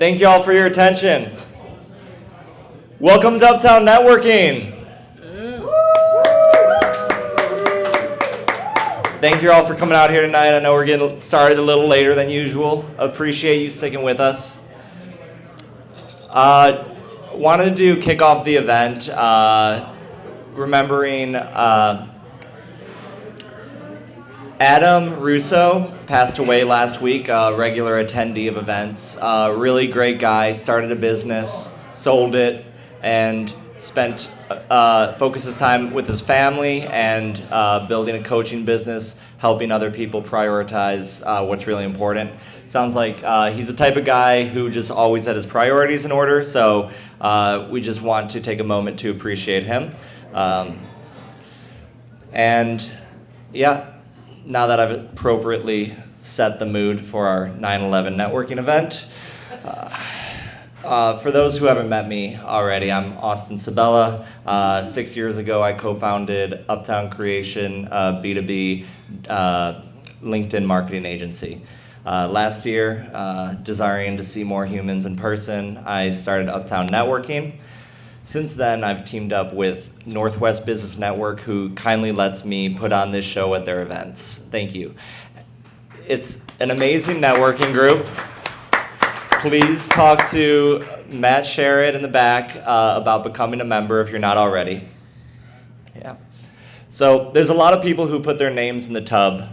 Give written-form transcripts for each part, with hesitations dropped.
Thank you all for your attention. Welcome to Uptown Networking. Thank you all for coming out here tonight. I know we're getting started a little later than usual. Appreciate you sticking with us. Wanted to kick off the event remembering Adam Russo passed away last week, a regular attendee of events. Really great guy, started a business, sold it, and focused his time with his family and building a coaching business, helping other people prioritize what's really important. Sounds like he's the type of guy who just always had his priorities in order, so we just want to take a moment to appreciate him. And yeah, now that I've appropriately set the mood for our 9/11 networking event, for those who haven't met me already, I'm Austin Sabella. 6 years ago, I co-founded Uptown Creation, a B2B LinkedIn marketing agency. Last year, desiring to see more humans in person, I started Uptown Networking. Since then, I've teamed up with Northwest Business Network, who kindly lets me put on this show at their events. Thank you. It's an amazing networking group. Please talk to Matt Sherritt in the back about becoming a member if you're not already. Yeah. So there's a lot of people who put their names in the tub,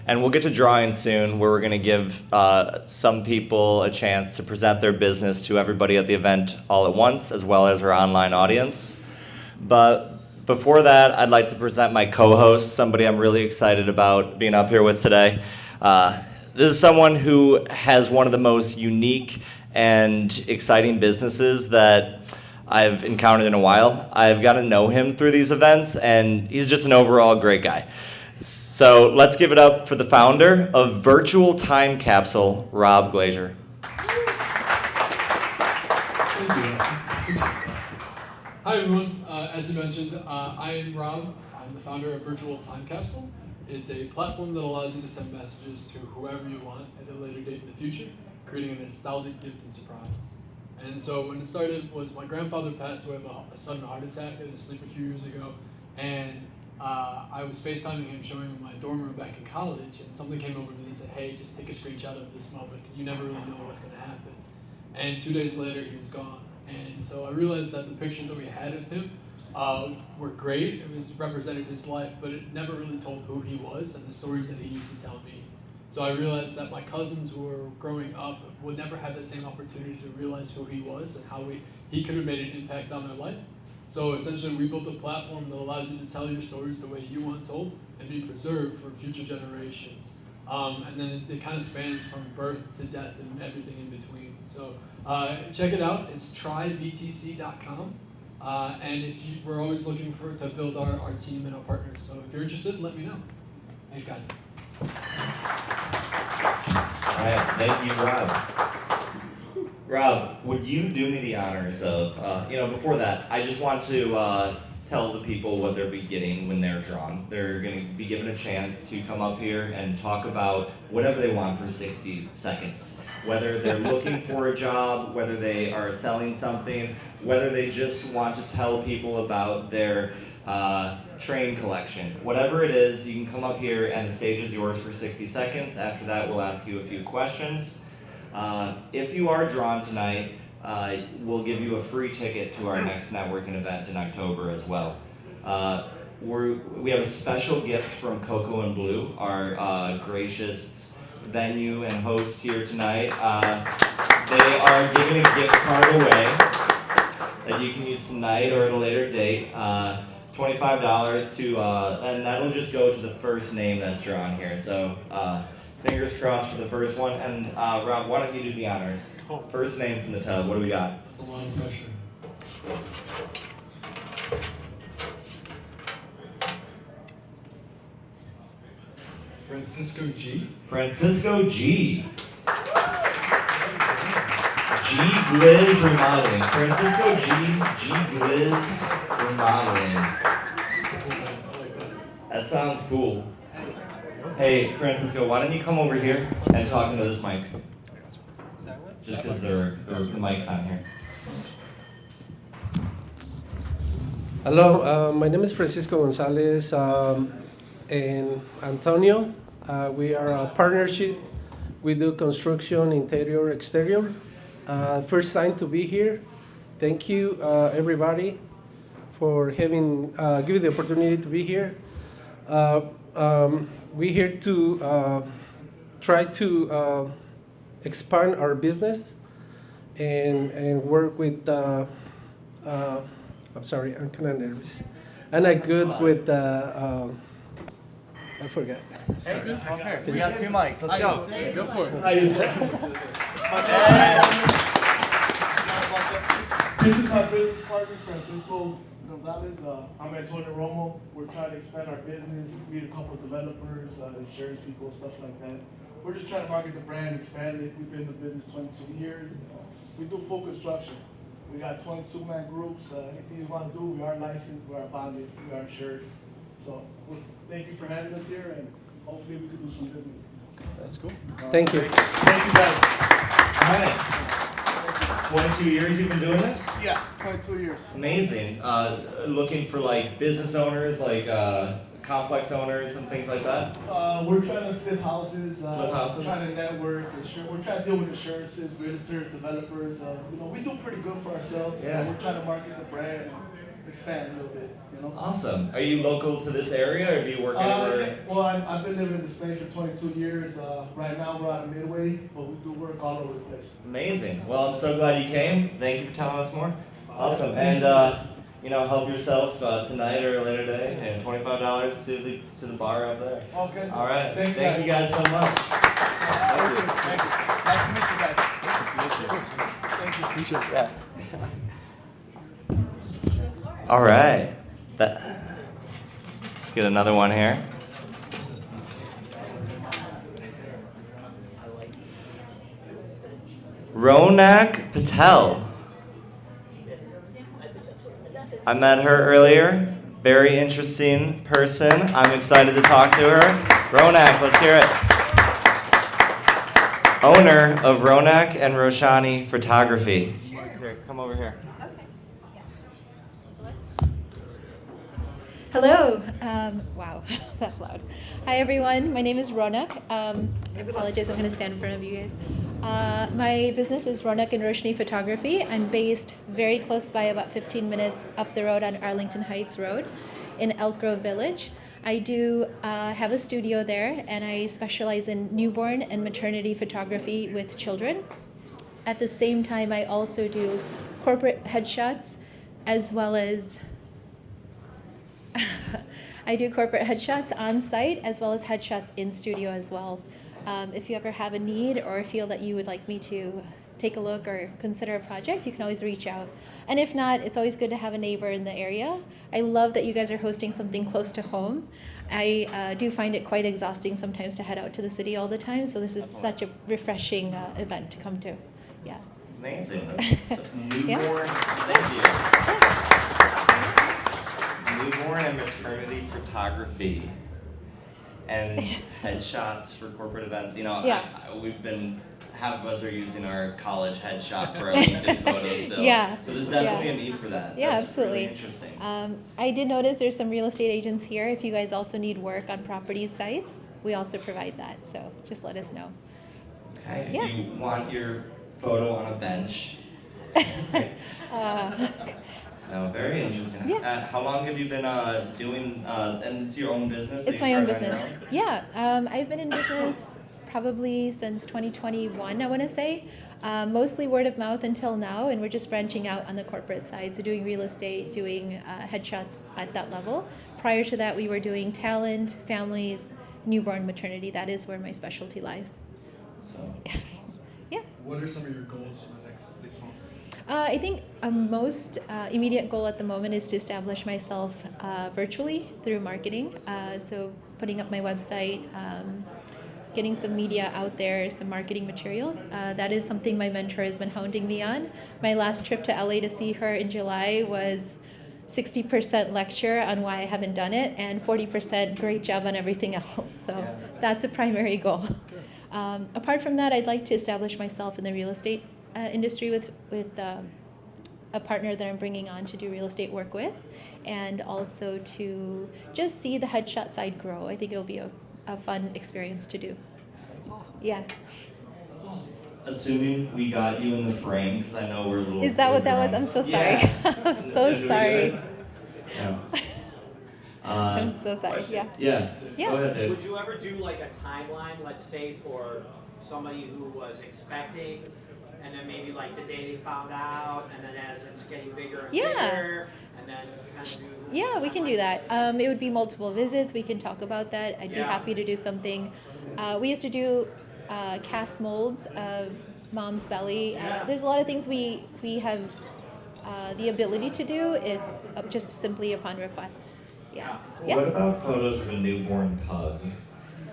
and we'll get to drawing soon, where we're going to give some people a chance to present their business to everybody at the event all at once, as well as our online audience. But before that, I'd like to present my co-host, somebody I'm really excited about being up here with today. This is someone who has one of the most unique and exciting businesses that I've encountered in a while. I've got to know him through these events, and he's just an overall great guy. So let's give it up for the founder of Virtual Time Capsule, Rob Glaser. Thank you. Hi everyone. As you mentioned, I am Rob. I'm the founder of Virtual Time Capsule. It's a platform that allows you to send messages to whoever you want at a later date in the future, creating a nostalgic gift and surprise. And so when it started was my grandfather passed away of a sudden heart attack in his sleep a few years ago, and I was FaceTiming him, showing him my dorm room back in college, and something came over to me and said, hey, just take a screenshot of this moment, because you never really know what's going to happen. And 2 days later, he was gone. And so I realized that the pictures that we had of him were great. It represented his life, but it never really told who he was and the stories that he used to tell me. So I realized that my cousins who were growing up would never have that same opportunity to realize who he was and how he could have made an impact on their life. So essentially, we built a platform that allows you to tell your stories the way you want told and be preserved for future generations. And then it kind of spans from birth to death and everything in between. So check it out. It's trybtc.com. And we're always looking to build our team and our partners. So if you're interested, let me know. Thanks, guys. All right, thank you, Rob. Rob, would you do me the honors of, before that, I just want to tell the people what they're getting when they're drawn. They're going to be given a chance to come up here and talk about whatever they want for 60 seconds. Whether they're looking for a job, whether they are selling something, whether they just want to tell people about their train collection. Whatever it is, you can come up here and the stage is yours for 60 seconds. After that, we'll ask you a few questions. If you are drawn tonight, we'll give you a free ticket to our next networking event in October as well. We have a special gift from CoCo and Blue, our gracious venue and host here tonight. They are giving a gift card away that you can use tonight or at a later date. $25 and that'll just go to the first name that's drawn here. So fingers crossed for the first one. And Rob, why don't you do the honors? Cool. First name from the tub. What do we got? That's a lot of pressure. Francisco G. Francisco G. G Gliz Remodeling. Francisco G Gliz Remodeling. That's a cool name. I like that. That sounds cool. Hey, Francisco, why don't you come over here and talk into this mic? That one? just because there's mics on here. Hello, my name is Francisco Gonzalez and Antonio. We are a partnership. We do construction, interior, exterior. First time to be here. Thank you, everybody, for having given the opportunity to be here. We're here to try to expand our business and work with. I'm sorry, I'm kind of nervous. And I'm good with. I forgot. Hey, we got 2 mics. Let's go. Go for it. This is my business partner, Francisco Gonzalez. I'm Antonio Romo. We're trying to expand our business, meet a couple of developers, insurance people, stuff like that. We're just trying to market the brand, expand it. We've been in the business 22 years. We do full construction. We got 22-man groups. Anything you want to do, we are licensed, we are bonded, we are insured. So thank you for having us here, and hopefully we can do some business. That's cool. Thank you. Thank you guys. All right. 22 years you've been doing this? Yeah, 22 years. Amazing. Looking for like business owners, like complex owners and things like that? We're trying to flip houses. Flip houses? Trying to network. We're trying to deal with insurances, realtors, developers. We do pretty good for ourselves. Yeah. So we're trying to market the brand and expand a little bit. Awesome. Are you local to this area, or do you work anywhere? Well, I've been living in this place for 22 years. Right now we're out of Midway, but we do work all over the place. Amazing. Well, I'm so glad you came. Thank you for telling us more. Awesome. And help yourself tonight or later today, and $25 to the bar over there. Okay. All right. Thank you guys so much. Thank you. Nice to meet you guys. Thank you. Appreciate it. Yeah. All right. Let's get another one here. Ronak Patel. I met her earlier. Very interesting person. I'm excited to talk to her. Ronak, let's hear it. Owner of Ronak and Roshani Photography. Here, come over here. Hello. Wow, that's loud. Hi, everyone. My name is Ronak. I apologize, I'm going to stand in front of you guys. My business is Ronak and Roshni Photography. I'm based very close by, about 15 minutes up the road on Arlington Heights Road in Elk Grove Village. I do have a studio there, and I specialize in newborn and maternity photography with children. At the same time, I also do corporate headshots as well as I do corporate headshots on site as well as headshots in studio as well. If you ever have a need or feel that you would like me to take a look or consider a project, you can always reach out. And if not, it's always good to have a neighbor in the area. I love that you guys are hosting something close to home. I do find it quite exhausting sometimes to head out to the city all the time, so this is such a refreshing event to come to. Yeah. Amazing. That's newborn. Yeah. Thank you. Newborn and maternity photography and headshots for corporate events. Yeah. Half of us are using our college headshot for our LinkedIn photos still. Yeah. So there's definitely a need for that. Yeah, That's absolutely. Really interesting. I did notice there's some real estate agents here. If you guys also need work on property sites, we also provide that. So just let us know. Okay. Yeah. If you want your photo on a bench. No, very interesting. Yeah. How long have you been doing, and it's your own business? It's my own business. Yeah, I've been in business probably since 2021, I want to say. Mostly word of mouth until now, and we're just branching out on the corporate side, so doing real estate, doing headshots at that level. Prior to that, we were doing talent, families, newborn maternity. That is where my specialty lies. So. Yeah. What are some of your goals for the next 6 months? I think a most immediate goal at the moment is to establish myself virtually through marketing. So putting up my website, getting some media out there, some marketing materials. That is something my mentor has been hounding me on. My last trip to LA to see her in July was 60% lecture on why I haven't done it and 40% great job on everything else. So that's a primary goal. Apart from that, I'd like to establish myself in the real estate industry with a partner that I'm bringing on to do real estate work with, and also to just see the headshot side grow. I think it'll be a fun experience to do. That's awesome. Yeah. That's awesome. Assuming we got you in the frame, because I know we're a little. Is that what that was? I'm so sorry. Yeah. I'm so Did we sorry. get it? Yeah. I'm so sorry. Yeah. Yeah. Yeah. Go ahead, Dave. Would you ever do like a timeline, let's say for somebody who was expecting, and then maybe like the day they found out, and then as it's getting bigger and Yeah. bigger, and then kind of do. Yeah, we can do that. It would be multiple visits. We can talk about that. I'd be Yeah. happy to do something. We used to do cast molds of mom's belly. There's a lot of things we have the ability to do. It's just simply upon request. Yeah. What Yeah. about photos of a newborn pug?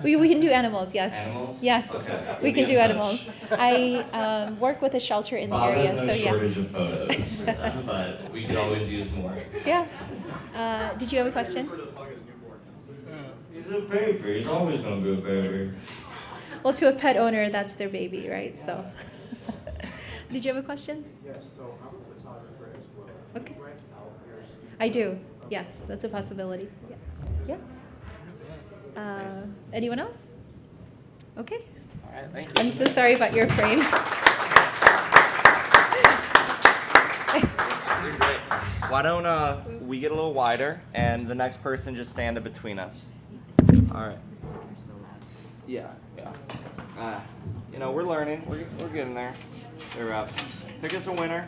We can do animals, yes. Animals? Yes. Okay. We We'll can be do in animals. I work with a shelter in the Bob area, has no so yeah. shortage of photos, but we could always use more. Yeah. Did you have a question? He's a baby. He's always gonna be a baby. Well, to a pet owner, that's their baby, right? So. Did you have a question? Yes, so I'm a photographer as well. Okay. You rent out your studio? I do. Yes, that's a possibility. Yeah. Yeah. Anyone else? Okay. All right, thank you. I'm so sorry about your frame. Why don't we get a little wider, and the next person just stand in between us. All right. Yeah, yeah. We're learning. We're getting there. They're up. Pick us a winner.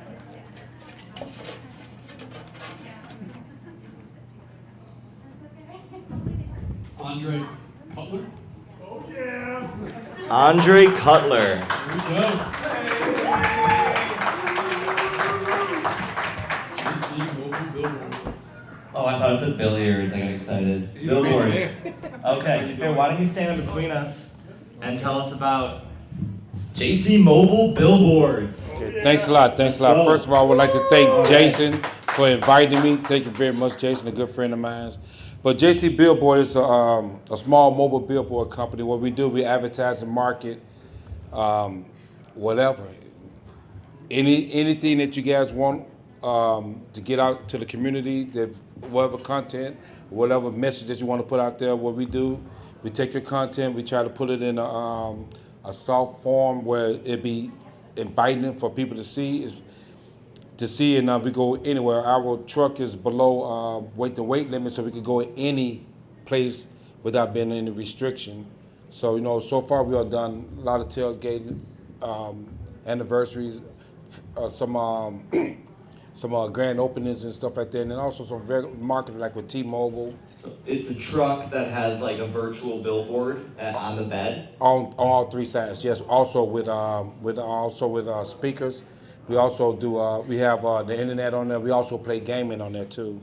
Andre Cutler. Andre Cutler. Here we go. GC Mobile Billboards. Oh, I thought it said billiards. I got excited. Billboards. Okay. Here, why don't you stand in between us and tell us about JC Mobile Billboards. Okay, thanks a lot. Thanks a lot. First of all, I would like to thank Jason for inviting me. Thank you very much, Jason, a good friend of mine. But JC Billboard is a small mobile billboard company. What we do, we advertise and market whatever. Anything that you guys want to get out to the community, whatever content, whatever message that you want to put out there, what we do, we take your content, we try to put it in a soft form where it be inviting for people to see. And we go anywhere. Our truck is below the weight limit, so we can go any place without being any restriction. So so far we have done a lot of tailgate anniversaries, some grand openings and stuff like that, and then also some marketing like with T-Mobile. So it's a truck that has like a virtual billboard on the bed. On all three sides, yes. Also with speakers. We also do. We have the internet on there. We also play gaming on there too.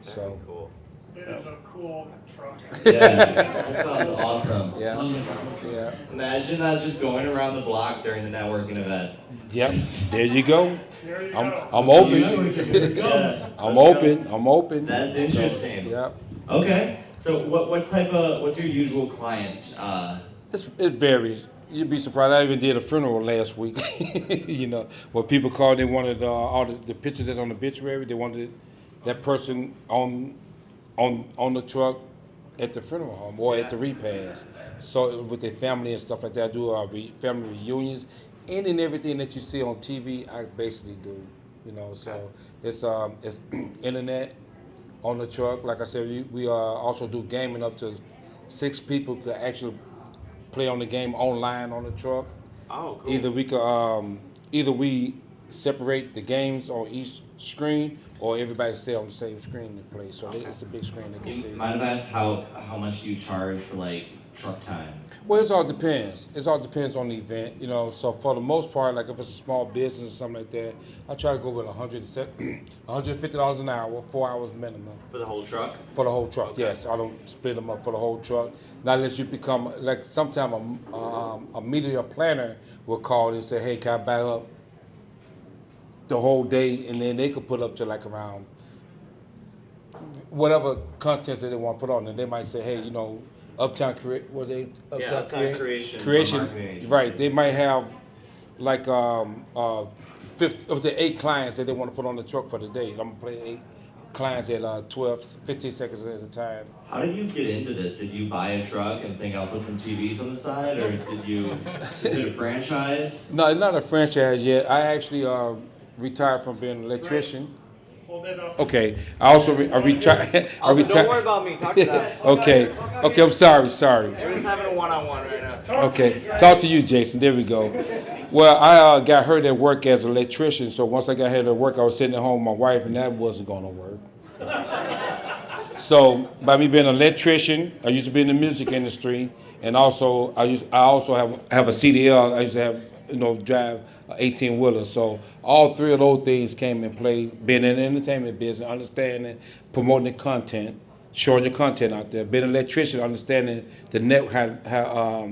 So. Cool. It is a cool truck. Yeah, that sounds awesome. Yeah. Sounds like Yeah. Imagine that just going around the block during the networking event. Yep. There you go. There you I'm go. open. Yeah. I'm open. I'm open. That's interesting. Yep. Okay. So what's your usual client? It varies. You'd be surprised. I even did a funeral last week. Where people called, they wanted all the pictures that's on the obituary. They wanted that person on the truck at the funeral home or at the repast. So with their family and stuff like that, I do family reunions. Any and everything that you see on TV, I basically do. So it's internet on the truck. Like I said, we also do gaming. Up to 6 people could actually play on the game online on the truck. Oh, cool. Either we separate the games on each screen, or everybody stay on the same screen to play. So it's a big screen they can see. Mind if I ask how much do you charge for like truck time? Well, it all depends. It all depends on the event, So for the most part, like if it's a small business or something like that, I try to go with $150 an hour, 4 hours minimum. For the whole truck? For the whole truck, yes. I don't split them up for the whole truck. Not unless you become, like sometime a media planner will call and say, hey, can I back up the whole day? And then they could put up to like around whatever contents that they want to put on. And they might say, hey, Uptown were they Uptown Creation, a Creation, marketing agency. right? They might have like 50 of the 8 clients that they want to put on the truck for the day. I'm gonna play 8 clients at 12, 15 seconds at a time. How did you get into this? Did you buy a truck and think I'll put some TVs on the side, or is it a franchise? No, it's not a franchise yet. I actually retired from being an electrician. Hold that up. Okay, I also retired. Also, don't worry about me. Talk to that. Okay, I'm sorry. We're just having a one-on-one right now. Okay, talk to you, Jason. There we go. Well, I got hurt at work as an electrician, so once I got hurt at work, I was sitting at home with my wife, and that wasn't going to work. So, by me being an electrician, I used to be in the music industry, and also I also have a CDL. I used to have drive an 18-wheeler. So all 3 of those things came in play. Being in the entertainment business, understanding, promoting the content, showing the content out there. Being an electrician, understanding how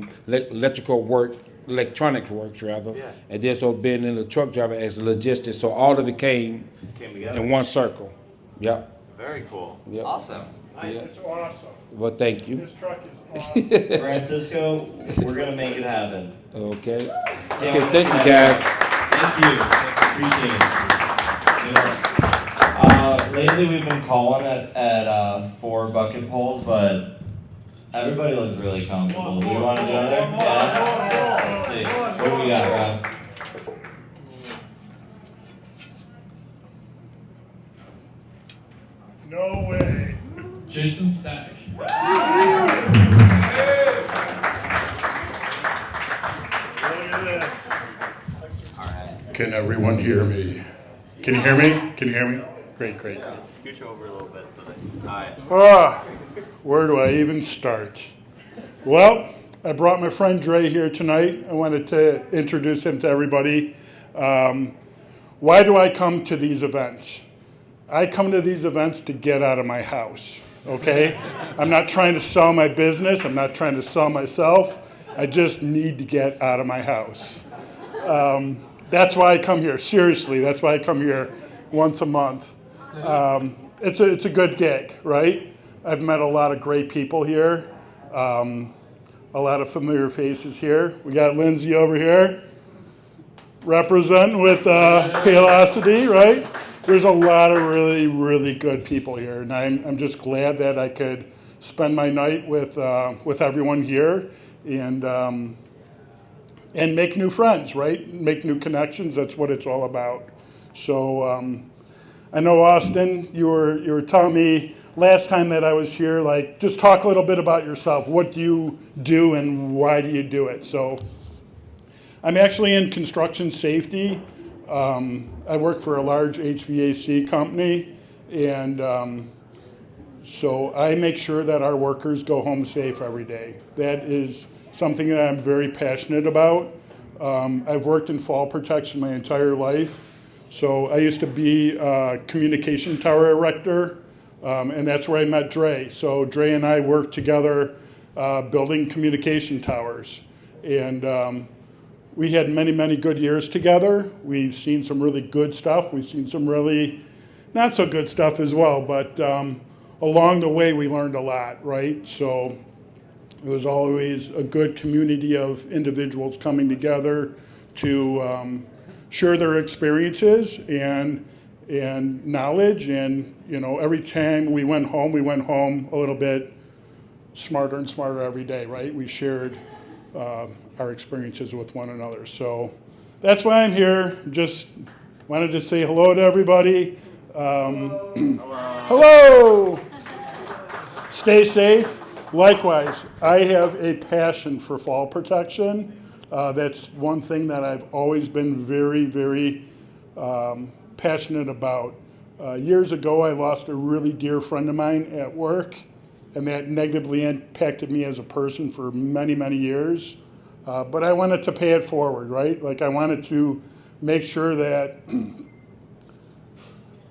electronics works rather. Yeah. And then so being in the truck driver as a logistics. So all of it came together in one circle. Yep. Very cool. Yep. Awesome. It's awesome. Well, thank you. This truck is awesome. Francisco, we're gonna make it happen. Okay. Can't Okay, wait thank to you, see guys. Thank you. Appreciate it. Lately we've been calling at 4 bucket poles, but everybody looks really comfortable. Do you want to go there? Yeah. Let's see. What do we got, Rob? No way. Jason Stack. Look at this. All right. Can everyone hear me? Can you hear me? Can you hear me? Great. Scooch over a little bit so that. All right. Where do I even start? Well, I brought my friend Dre here tonight. I wanted to introduce him to everybody. Why do I come to these events? I come to these events to get out of my house, okay? I'm not trying to sell my business. I'm not trying to sell myself. I just need to get out of my house. That's why I come here. Seriously, that's why I come here once a month. It's a good gig, right? I've met a lot of great people here. A lot of familiar faces here. We got Lindsay over here representing with Paylocity, right? There's a lot of really, really good people here, and I'm just glad that I could spend my night with everyone here and make new friends, right? Make new connections. That's what it's all about. So I know, Austin, you were telling me last time that I was here, like, just talk a little bit about yourself. What do you do and why do you do it? So I'm actually in construction safety. I work for a large HVAC company, and so I make sure that our workers go home safe every day. That is something that I'm very passionate about. I've worked in fall protection my entire life. So I used to be a communication tower erector, and that's where I met Dre. So Dre and I worked together building communication towers. And we had many, many good years together. We've seen some really good stuff. We've seen some really not so good stuff as well. But along the way, we learned a lot, right? So it was always a good community of individuals coming together to share their experiences and knowledge. And, you know, every time we went home a little bit smarter and smarter every day, right? We shared our experiences with one another. So that's why I'm here. Just wanted to say hello to everybody. Hello. Stay safe. Likewise, I have a passion for fall protection. That's one thing that I've always been very, very passionate about. Years ago, I lost a really dear friend of mine at work, and that negatively impacted me as a person for many, many years. But I wanted to pay it forward, right? Like, I wanted to make sure that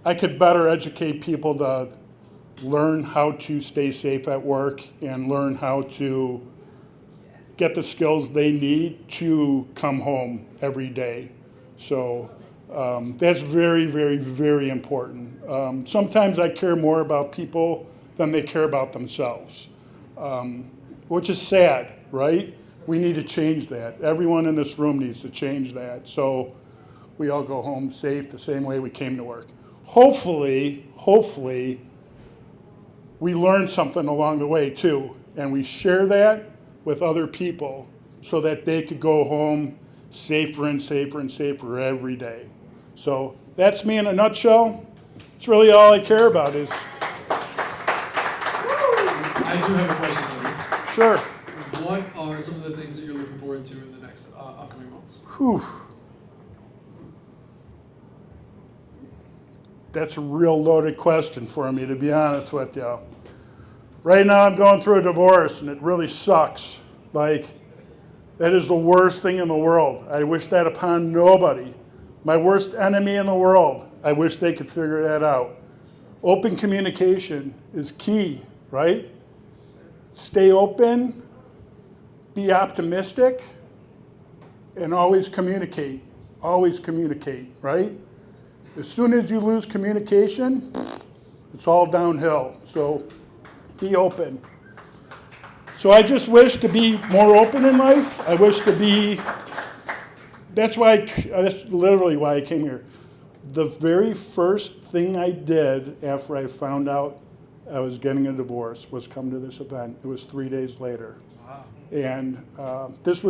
I could better educate people to learn how to stay safe at work and learn how to get the skills they need to come home every day. So that's very, very, very important. Sometimes I care more about people than they care about themselves. which is sad, right? We need to change that. Everyone in this room needs to change that. So we all go home safe the same way we came to work. Hopefully, we learn something along the way too, and we share that with other people so that they could go home safer and safer and safer every day. So that's me in a nutshell. It's really all I care about is. I do have a question for you. Sure. What are some of the things that you're looking forward to in the next upcoming months? Whew. That's a real loaded question for me, to be honest with you. Right now I'm going through a divorce and it really sucks. Like, that is the worst thing in the world. I wish that upon nobody. My worst enemy in the world, I wish they could figure that out. Open communication is key, right? Stay open, be optimistic, and always communicate. Always communicate, right? As soon as you lose communication, it's all downhill. So be open. So I just wish to be more open in life. I wish to be, that's literally why I came here. The very first thing I did after I found out I was getting a divorce was come to this event. It was 3 days later. Wow. And this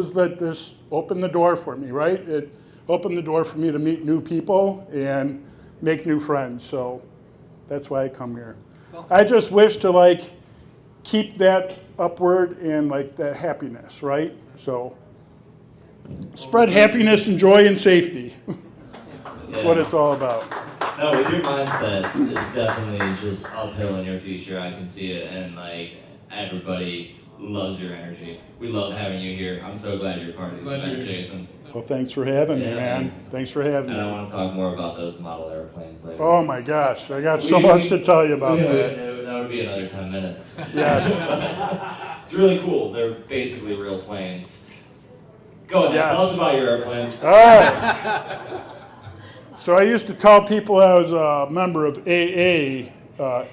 opened the door for me, right? It opened the door for me to meet new people and make new friends. So that's why I come here. Awesome. I just wish to keep that upward and that happiness, right? So spread happiness and joy and safety. That's what it's all about. No, with your mindset, it's definitely just uphill in your future. I can see it, and everybody loves your energy. We love having you here. I'm so glad you're part of this event, Jason. Well, thanks for having me, man. Thanks for having me. And I want to talk more about those model airplanes later. Oh my gosh, I got so much to tell you about that. That would be another 10 minutes. Yes. It's really cool. They're basically real planes. Go ahead, tell us about your airplanes. All right. So I used to tell people I was a member of AA,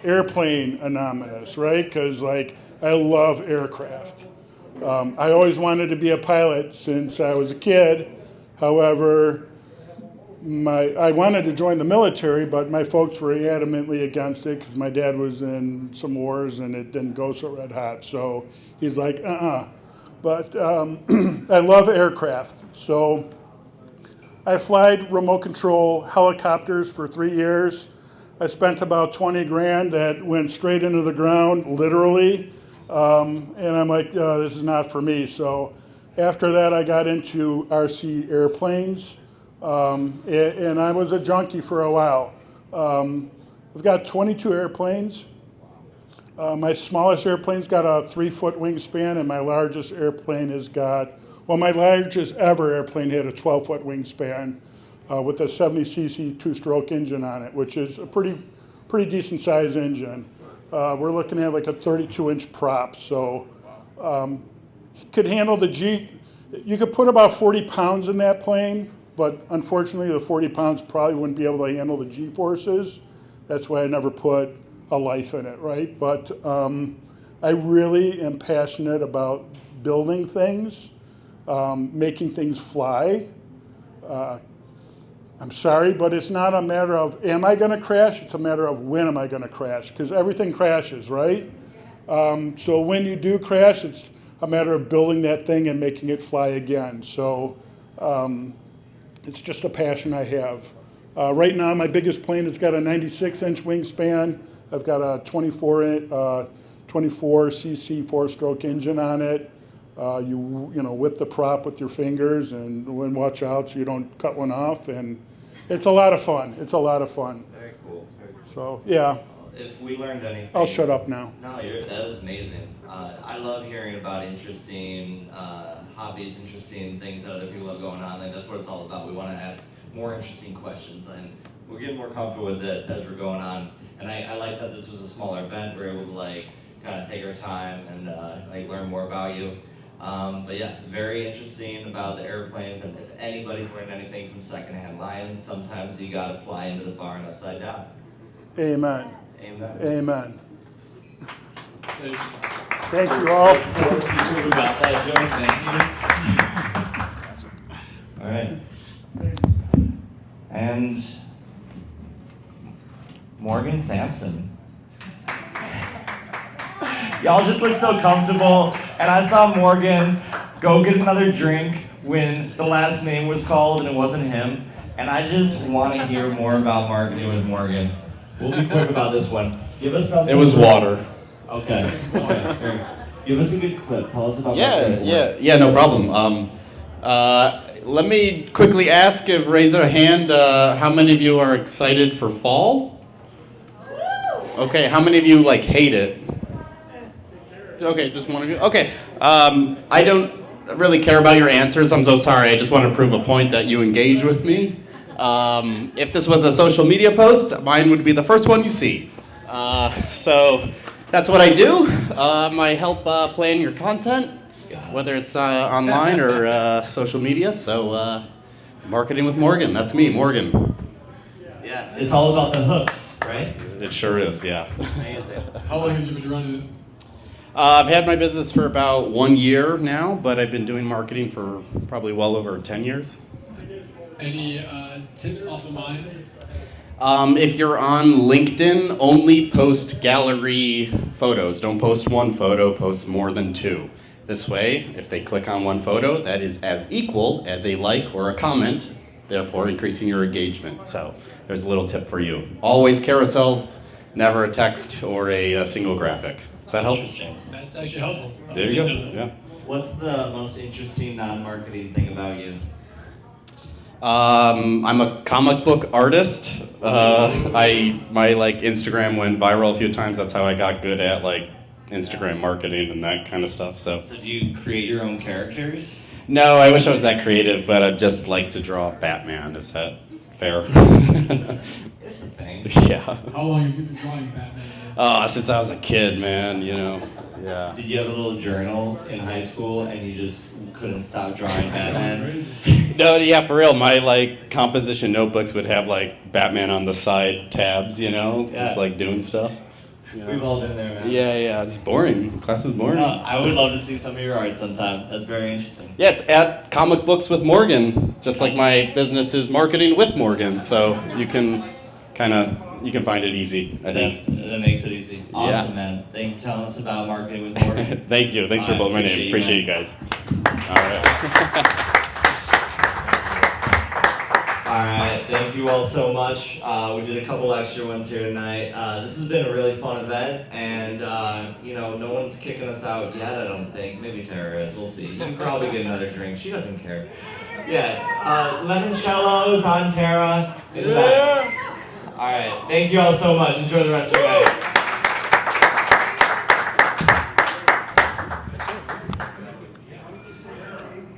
Airplane Anonymous, right? Because I love aircraft. I always wanted to be a pilot since I was a kid. However, I wanted to join the military, but my folks were adamantly against it because my dad was in some wars and it didn't go so red hot. So he's like, But I love aircraft. So I flied remote control helicopters for 3 years. I spent about 20 grand that went straight into the ground, literally. And I'm like, this is not for me. So after that, I got into RC airplanes. And I was a junkie for a while. I've got 22 airplanes. My smallest airplane's got a 3-foot wingspan, and my largest airplane has got, my largest ever airplane had a 12-foot wingspan with a 70cc two-stroke engine on it, which is a pretty decent size engine. We're looking at a 32-inch prop, so could handle the G. You could put about 40 pounds in that plane, but unfortunately the 40 pounds probably wouldn't be able to handle the G-forces. That's why I never put a life in it, right? But I really am passionate about building things, making things fly. I'm sorry, but it's not a matter of am I going to crash? It's a matter of when am I going to crash? Because everything crashes, right? So when you do crash, it's a matter of building that thing and making it fly again. So it's just a passion I have. Right now, my biggest plane has got a 96-inch wingspan. I've got a 24cc 4-stroke engine on it. You whip the prop with your fingers and watch out so you don't cut one off. And it's a lot of fun. It's a lot of fun. Very cool. Very cool. So, yeah. If we learned anything... I'll shut up now. No, that is amazing. I love hearing about interesting hobbies, interesting things that other people have going on. Like, that's what it's all about. We want to ask more interesting questions, and we're getting more comfortable with it as we're going on. And I like that this was a smaller event. We're able to kind of take our time and learn more about you. But yeah, very interesting about the airplanes. And if anybody's learned anything from Secondhand Lions, sometimes you gotta fly into the barn upside down. Amen. Amen. Amen. Thank you. Thank you all. Who got that joke? Thank you. All right. And Morgan Sampson. Y'all just look so comfortable. And I saw Morgan go get another drink when the last name was called and it wasn't him. And I just want to hear more about marketing with Morgan. We'll be quick about this one. Give us something. It was water. Okay. Okay. Give us a good clip. Tell us about marketing with Morgan. Yeah, no problem. Let me quickly ask if raise a hand, how many of you are excited for fall? Okay, how many of you like hate it? Okay, just one of you. Okay, I don't really care about your answers. I'm so sorry. I just want to prove a point that you engage with me. If this was a social media post, mine would be the first one you see. So that's what I do. I help plan your content, whether it's online or social media. So marketing with Morgan. That's me, Morgan. Yeah, it's all about the hooks, right? It sure is, yeah. Amazing. How long have you been running it? I've had my business for about 1 year now, but I've been doing marketing for probably well over 10 years. Any tips off of mine? If you're on LinkedIn, only post gallery photos. Don't post one photo, post more than two. This way, if they click on one photo, that is as equal as a like or a comment, therefore increasing your engagement. So there's a little tip for you. Always carousels, never a text or a single graphic. Does that help? Interesting. That's actually helpful. There you go. Yeah. What's the most interesting non-marketing thing about you? I'm a comic book artist. My like Instagram went viral a few times. That's how I got good at like Instagram marketing and that kind of stuff. So So do you create your own characters? no, I wish I was that creative, but I'd just like to draw Batman. Is that fair? It's a thing. Yeah. How long have you been drawing Batman? Oh, since I was a kid, man. You know. Yeah. Did you have a little journal in high school and you just couldn't stop drawing Batman? Crazy. No, yeah, for real. My like composition notebooks would have like Batman on the side tabs, you know, just Yeah. like doing stuff. You know? We've all been there, man. Yeah, it's boring. Class is boring. No, I would love to see some of your art sometime. That's very interesting. Yeah, it's at Comic Books with Morgan, just like my business is Marketing with Morgan. So you can find it easy, I think. That makes it easy. Awesome, man. Thank you for telling us about marketing with Morgan. Thank you. Thanks for I both my name. Appreciate you man. guys. All right. All right, thank you all so much. We did a couple extra ones here tonight. This has been a really fun event, and no one's kicking us out yet. I don't think. Maybe Tara is. We'll see. You can probably get another drink. She doesn't care. Yeah, limoncello's on Tara. In the back. All right, thank you all so much. Enjoy the rest of your night.